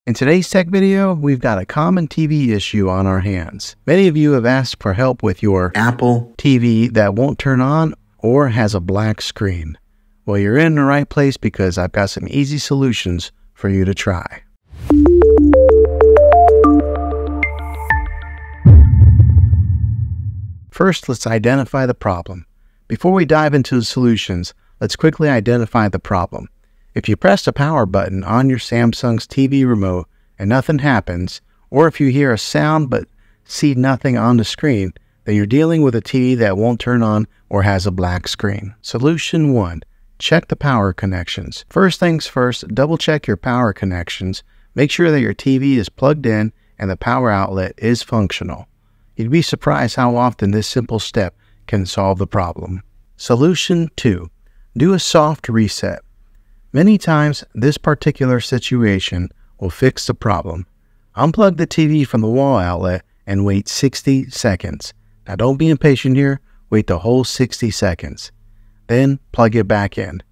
In today's tech video, we've got a common TV issue on our hands. Many of you have asked for help with your Apple TV that won't turn on or has a black screen. Well, you're in the right place because I've got some easy solutions for you to try. First, let's identify the problem. Before we dive into the solutions, let's quickly identify the problem. If you press the power button on your Samsung's TV remote and nothing happens, or if you hear a sound but see nothing on the screen, then you're dealing with a TV that won't turn on or has a black screen. Solution 1. Check the power connections. First things first, double check your power connections. Make sure that your TV is plugged in and the power outlet is functional. You'd be surprised how often this simple step can solve the problem. Solution 2. Do a soft reset. Many times, this particular situation will fix the problem. Unplug the TV from the wall outlet and wait 60 seconds. Now don't be impatient here, wait the whole 60 seconds. Then plug it back in.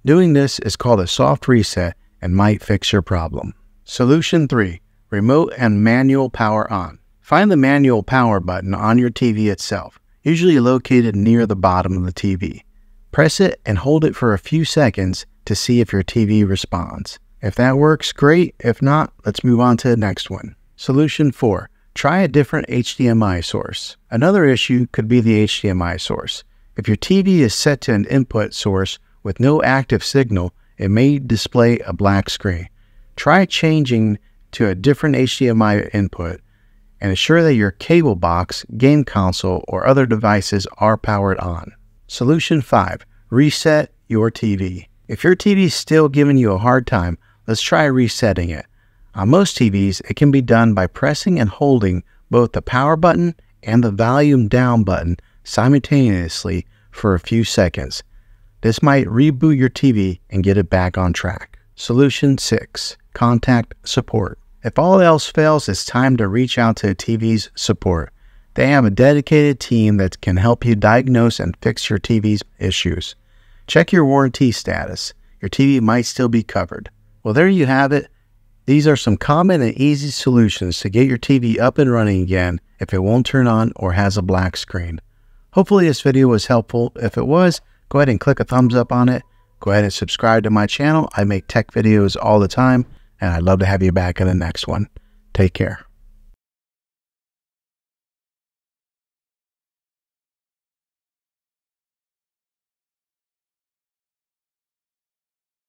Doing this is called a soft reset and might fix your problem. Solution 3. Remote and manual power on. Find the manual power button on your TV itself, usually located near the bottom of the TV. Press it and hold it for a few seconds to see if your TV responds. If that works, great. If not, let's move on to the next one. Solution 4. Try a different HDMI source. Another issue could be the HDMI source. If your TV is set to an input source with no active signal, it may display a black screen. Try changing to a different HDMI input and ensure that your cable box, game console, or other devices are powered on. Solution 5. Reset your TV. If your TV is still giving you a hard time, let's try resetting it. On most TVs, it can be done by pressing and holding both the power button and the volume down button simultaneously for a few seconds. This might reboot your TV and get it back on track. Solution 6. Contact support. If all else fails, it's time to reach out to TV's support. They have a dedicated team that can help you diagnose and fix your TV's issues. Check your warranty status. Your TV might still be covered. Well, there you have it. These are some common and easy solutions to get your TV up and running again if it won't turn on or has a black screen. Hopefully this video was helpful. If it was, go ahead and click a thumbs up on it. Go ahead and subscribe to my channel. I make tech videos all the time, and I'd love to have you back in the next one. Take care.